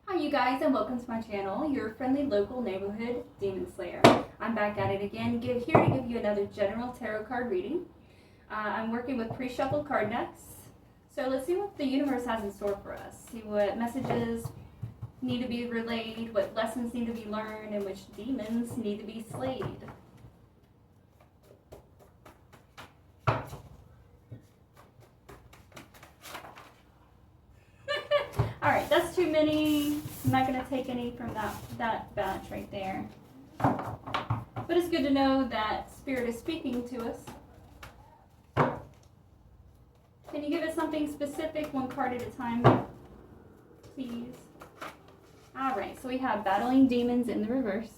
Hi you guys, and welcome to my channel, your friendly local neighborhood demon slayer. I'm back at it again, here to give you another general tarot card reading. I'm working with pre-shuffled card decks, so let's see what the universe has in store for us. See what messages need to be relayed, what lessons need to be learned, and which demons need to be slayed. Alright, that's too many. I'm not going to take any from that batch right there. But it's good to know that Spirit is speaking to us. Can you give us something specific, one card at a time, please? Alright, so we have Battling Demons in the reverse.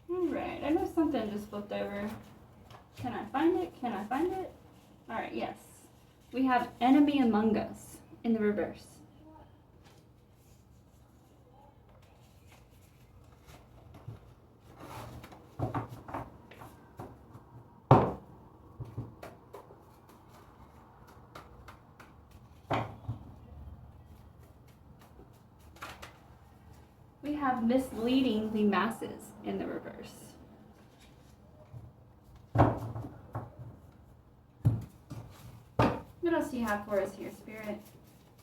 Alright, I know something just flipped over. Can I find it? Can I find it? Alright, yes. We have Enemy Among Us in the reverse. We have Misleading the Masses in the reverse. What else do you have for us here, Spirit,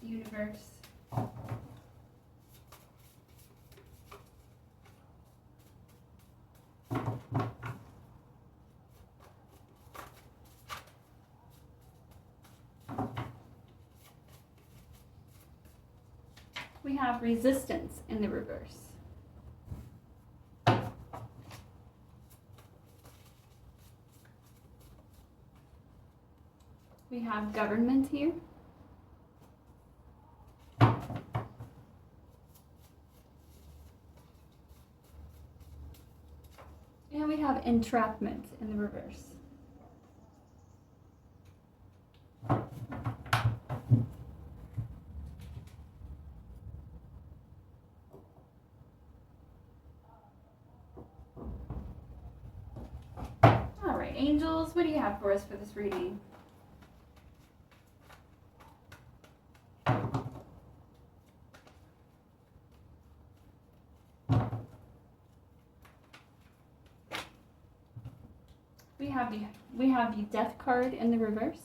Universe? We have Resistance in the reverse. We have Government here. And we have Entrapment in the reverse. All right, angels, what do you have for us for this reading? We have the Death card in the reverse.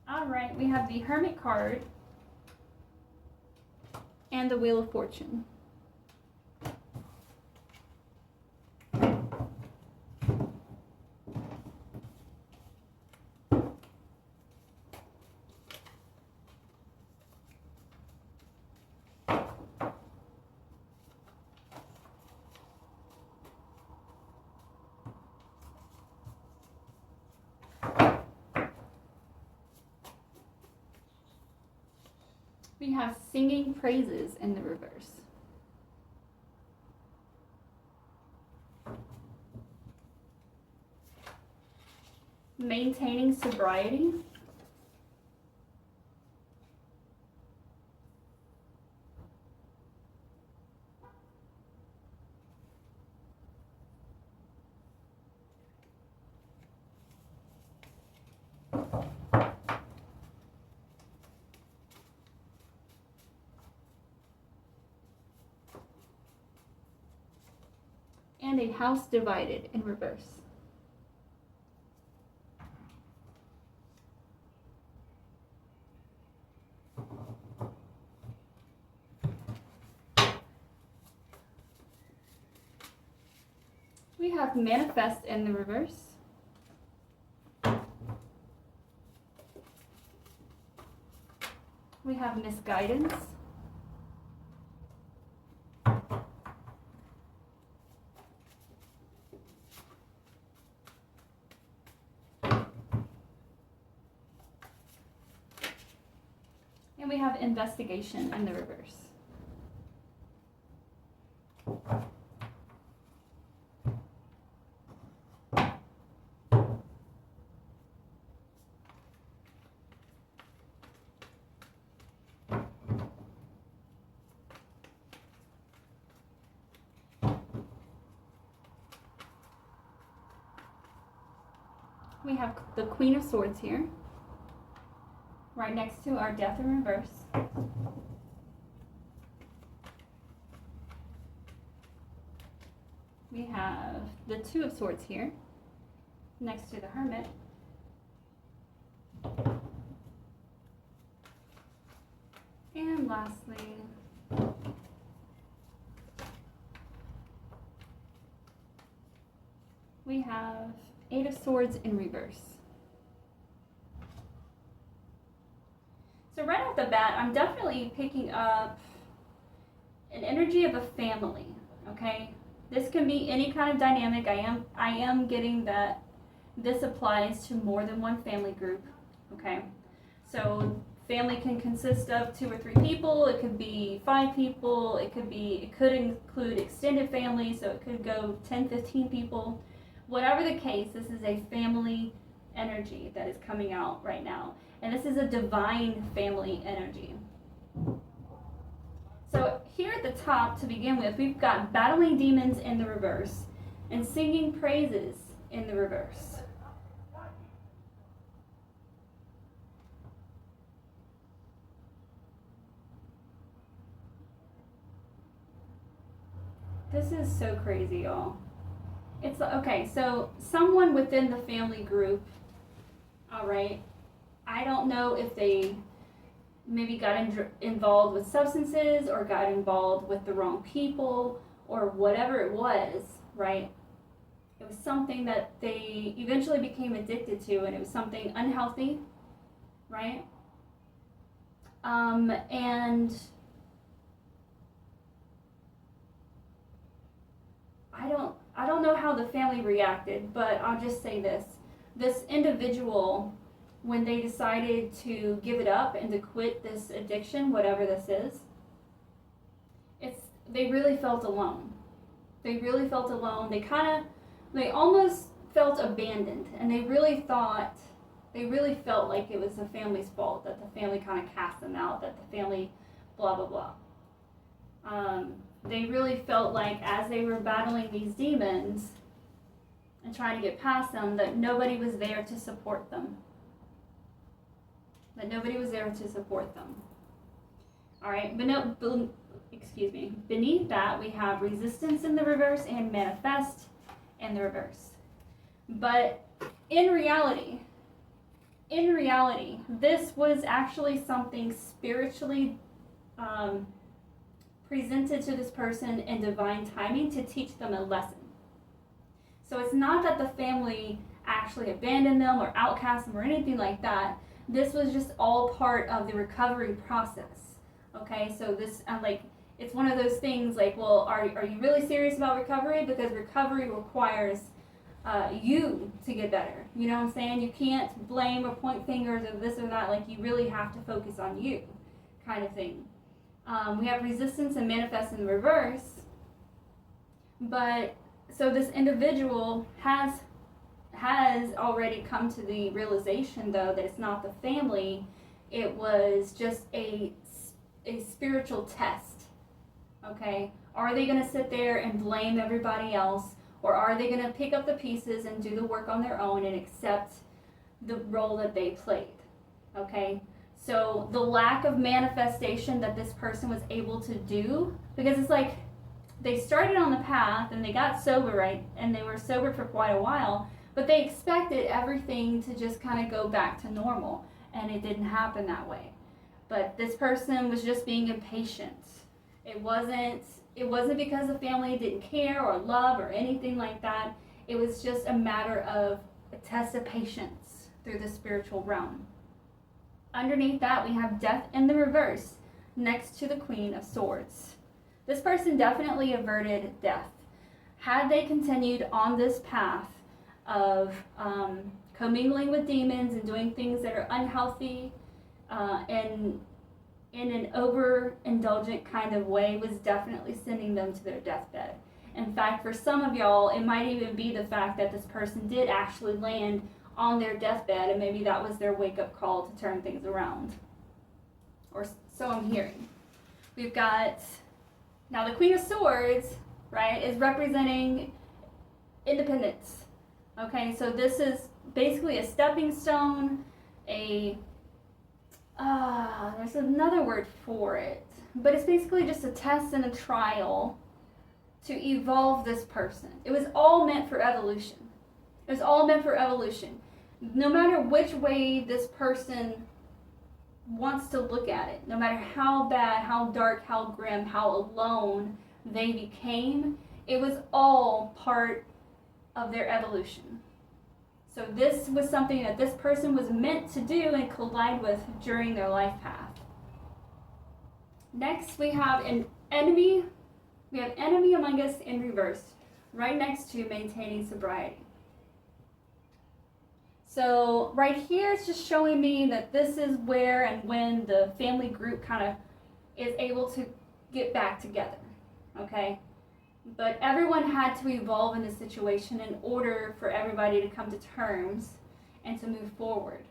All right, we have the Hermit card and the Wheel of Fortune. We have Singing Praises in the reverse. Maintaining Sobriety. And a House Divided in reverse. We have Manifest in the reverse. We have Misguidance. And we have investigation in the reverse. We have the Queen of Swords here, right next to our Death in reverse. We have the Two of Swords here, next to the Hermit. And lastly, we have Eight of Swords in reverse. So right off the bat, I'm definitely picking up an energy of a family, okay? This can be any kind of dynamic. I am getting that this applies to more than one family group, okay? So family can consist of 2 or 3 people, it could be 5 people, it could include extended family, so it could go 10, 15 people. Whatever the case, this is a family energy that is coming out right now. And this is a divine family energy. So here at the top, to begin with, we've got battling demons in the reverse and singing praises in the reverse. This is so crazy, y'all. It's okay, so someone within the family group, all right, I don't know if they maybe got involved with substances or got involved with the wrong people or whatever it was, right? It was something that they eventually became addicted to, and it was something unhealthy, right? And I don't know how the family reacted, but I'll just say this. This individual, when they decided to give it up and to quit this addiction, whatever this is, they really felt alone. They really felt alone. They almost felt abandoned, and they really felt like it was the family's fault, that the family kind of cast them out, that the family blah, blah, blah. They really felt like as they were battling these demons and trying to get past them, that nobody was there to support them. All right, beneath that we have resistance in the reverse and manifest in the reverse. But in reality, this was actually something spiritually presented to this person in divine timing to teach them a lesson. So it's not that the family actually abandoned them or outcast them or anything like that. This was just all part of the recovery process. Okay, so this, it's one of those things like, well, are you really serious about recovery? Because recovery requires you to get better. You know what I'm saying? You can't blame or point fingers or this or that. Like, you really have to focus on you, kind of thing. We have resistance and manifest in the reverse. But so this individual has already come to the realization, though, that it's not the family. It was just a spiritual test. Okay? Are they going to sit there and blame everybody else? Or are they going to pick up the pieces and do the work on their own and accept the role that they played? Okay? So the lack of manifestation that this person was able to do, because it's like they started on the path and they got sober, right? And they were sober for quite a while, but they expected everything to just kind of go back to normal, and it didn't happen that way. But this person was just being impatient. It wasn't because the family didn't care or love or anything like that. It was just a matter of a test of patience through the spiritual realm. Underneath that, we have death in the reverse next to the Queen of Swords. This person definitely averted death. Had they continued on this path of commingling with demons and doing things that are unhealthy and in an overindulgent kind of way was definitely sending them to their deathbed. In fact, for some of y'all, it might even be the fact that this person did actually land on their deathbed, and maybe that was their wake-up call to turn things around. Or so I'm hearing. We've got, now the Queen of Swords, right, is representing independence. Okay, so this is basically a stepping stone, there's another word for it, but it's basically just a test and a trial to evolve this person. It was all meant for evolution. It was all meant for evolution. No matter which way this person wants to look at it, no matter how bad, how dark, how grim, how alone they became, it was all part of their evolution. So this was something that this person was meant to do and collide with during their life path. Next, we have an enemy. We have enemy among us in reverse, right next to maintaining sobriety. So right here, it's just showing me that this is where and when the family group kind of is able to get back together, okay? But everyone had to evolve in this situation in order for everybody to come to terms and to move forward.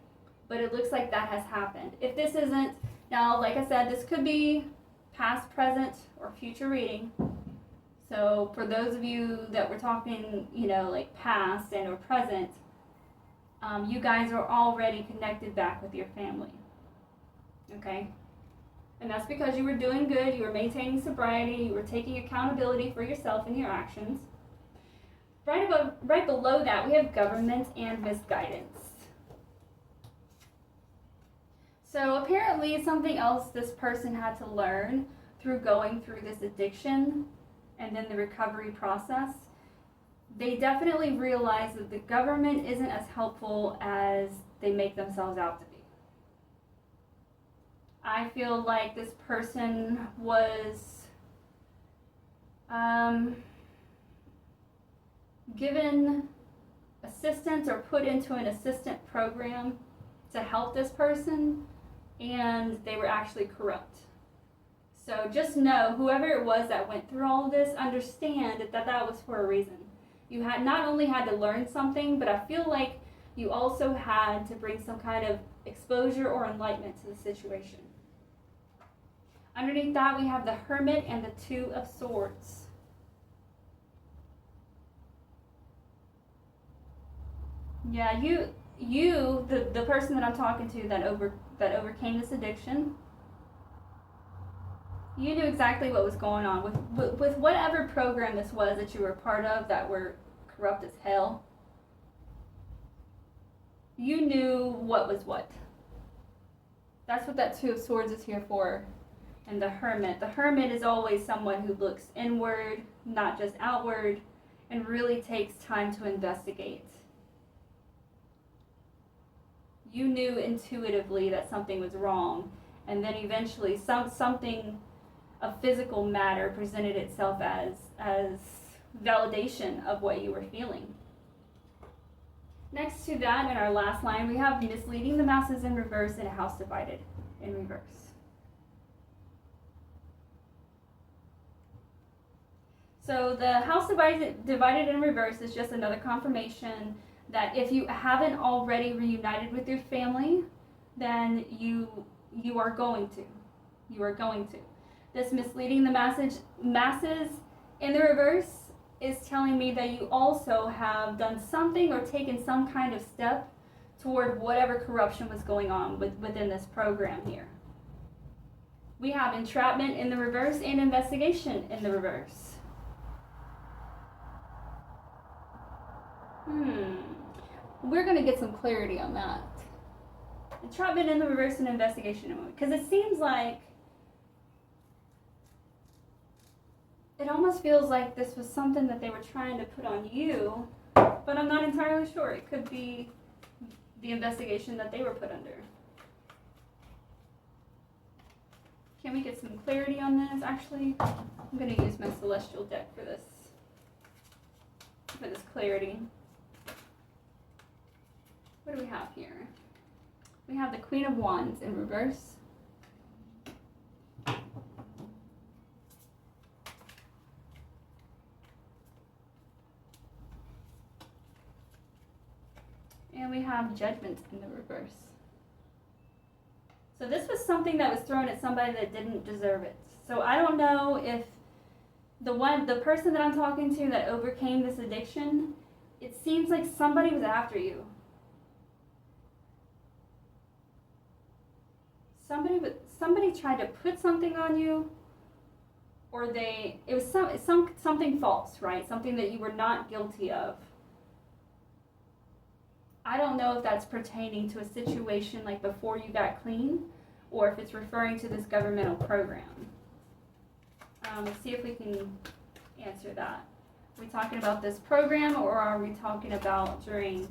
But it looks like that has happened. If this isn't, now like I said, this could be past, present, or future reading. So for those of you that were talking, like past and or present, you guys are already connected back with your family. Okay? And that's because you were doing good, you were maintaining sobriety, you were taking accountability for yourself and your actions. Right below that, we have government and misguidance. So apparently something else this person had to learn through going through this addiction and then the recovery process, they definitely realized that the government isn't as helpful as they make themselves out to be. I feel like this person was given assistance or put into an assistant program to help this person, and they were actually corrupt. So just know, whoever it was that went through all of this, understand that was for a reason. You had not only had to learn something, but I feel like you also had to bring some kind of exposure or enlightenment to the situation. Underneath that, we have the Hermit and the Two of Swords. Yeah, the person that I'm talking to that overcame this addiction, you knew exactly what was going on with whatever program this was that you were part of that were corrupt as hell. You knew what was what. That's what that Two of Swords is here for. And the Hermit. The Hermit is always someone who looks inward, not just outward, and really takes time to investigate. You knew intuitively that something was wrong, and then eventually something of physical matter presented itself as validation of what you were feeling. Next to that, in our last line, we have misleading the masses in reverse and a house divided in reverse. So the house divided in reverse is just another confirmation that if you haven't already reunited with your family, then you are going to. You are going to. This misleading the masses in the reverse is telling me that you also have done something or taken some kind of step toward whatever corruption was going on within this program here. We have entrapment in the reverse and investigation in the reverse. We're going to get some clarity on that. Entrapment in the reverse and investigation, because it seems like it almost feels like this was something that they were trying to put on you, but I'm not entirely sure. It could be the investigation that they were put under. Can we get some clarity on this? Actually, I'm going to use my celestial deck for this clarity. What do we have here? We have the Queen of Wands in reverse. have Judgment in the reverse. So this was something that was thrown at somebody that didn't deserve it. So I don't know if the person that I'm talking to that overcame this addiction, it seems like somebody was after you. Somebody tried to put something on you, or it was something false, right? Something that you were not guilty of. I don't know if that's pertaining to a situation like before you got clean, or if it's referring to this governmental program. Let's see if we can answer that. Are we talking about this program, or are we talking about during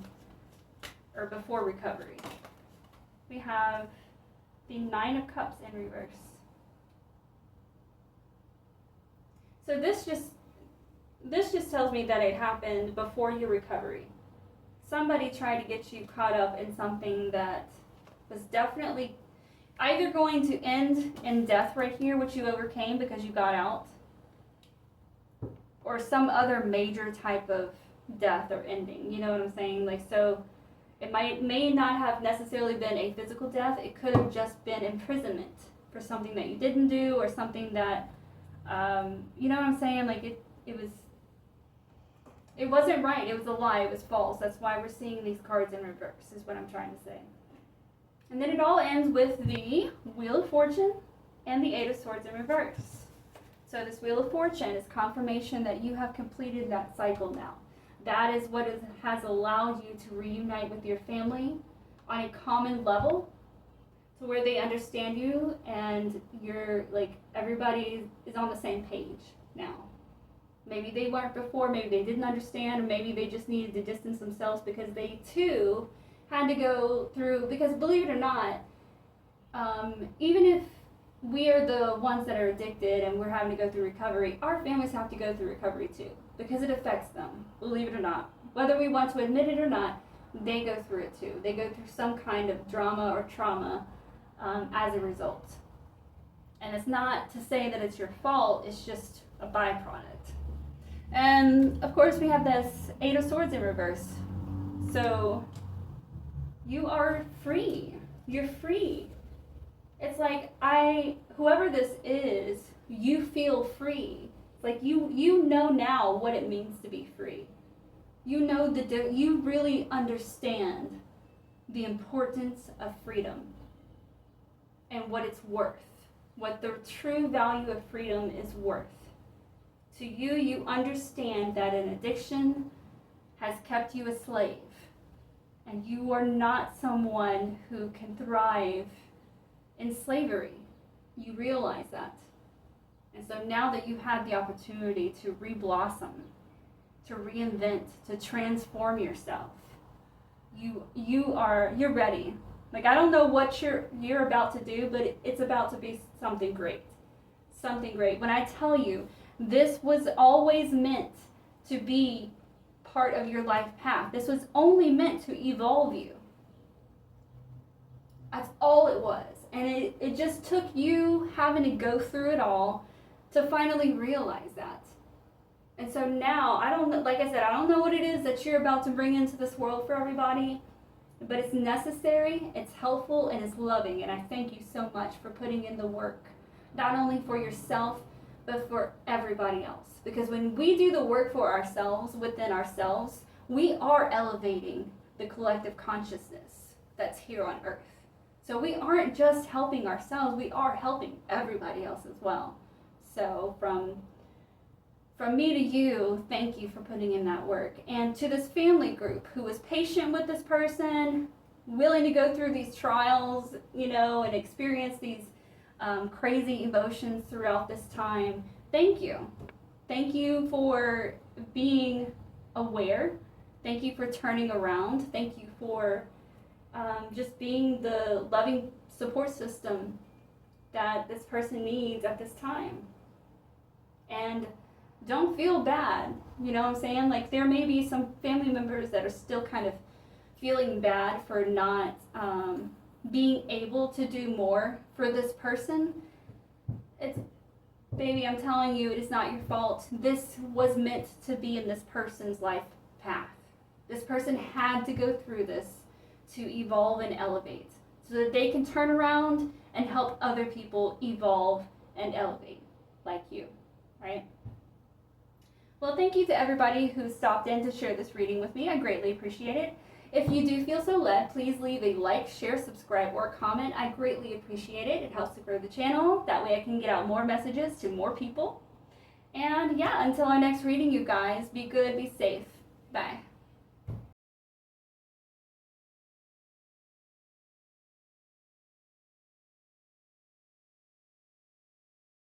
or before recovery? We have the Nine of Cups in reverse. So this just tells me that it happened before your recovery. Somebody tried to get you caught up in something that was definitely either going to end in death right here, which you overcame because you got out, or some other major type of death or ending. You know what I'm saying? Like, so it may not have necessarily been a physical death. It could have just been imprisonment for something that you didn't do, or something that, you know what I'm saying? Like it wasn't right. It was a lie. It was false. That's why we're seeing these cards in reverse, is what I'm trying to say. And then it all ends with the Wheel of Fortune and the Eight of Swords in reverse. So this Wheel of Fortune is confirmation that you have completed that cycle now. That is what has allowed you to reunite with your family on a common level, to where they understand you and you're like, everybody is on the same page now. Maybe they weren't before, maybe they didn't understand, or maybe they just needed to distance themselves because they too had to go through, because believe it or not, even if we are the ones that are addicted and we're having to go through recovery, our families have to go through recovery too, because it affects them, believe it or not. Whether we want to admit it or not, they go through it too. They go through some kind of drama or trauma as a result. And it's not to say that it's your fault, it's just a byproduct. And of course we have this Eight of Swords in reverse. So you are free. You're free. It's like whoever this is, you feel free. It's like you know now what it means to be free. You know you really understand the importance of freedom and what it's worth, what the true value of freedom is worth. To you, you understand that an addiction has kept you a slave, and you are not someone who can thrive in slavery. You realize that. And so now that you have the opportunity to re-blossom, to reinvent, to transform yourself, you're ready. Like, I don't know what you're about to do, but it's about to be something great. Something great. When I tell you, this was always meant to be part of your life path. This was only meant to evolve you. That's all it was. And it just took you having to go through it all to finally realize that. And so now, like I said, I don't know what it is that you're about to bring into this world for everybody, but it's necessary, it's helpful, and it's loving. And I thank you so much for putting in the work, not only for yourself, but for everybody else. Because when we do the work for ourselves, within ourselves, we are elevating the collective consciousness that's here on earth. So we aren't just helping ourselves, we are helping everybody else as well. So from me to you, thank you for putting in that work. And to this family group who was patient with this person, willing to go through these trials, and experience these crazy emotions throughout this time, thank you. Thank you for being aware. Thank you for turning around. Thank you for just being the loving support system that this person needs at this time. And don't feel bad, you know what I'm saying? Like, there may be some family members that are still kind of feeling bad for not being able to do more for this person. Baby, I'm telling you, it is not your fault. This was meant to be in this person's life path. This person had to go through this to evolve and elevate so that they can turn around and help other people evolve and elevate like you, right? Well, thank you to everybody who stopped in to share this reading with me. I greatly appreciate it. If you do feel so led, please leave a like, share, subscribe, or comment. I greatly appreciate it. It helps to grow the channel. That way I can get out more messages to more people. And yeah, until our next reading, you guys, be good, be safe. Bye.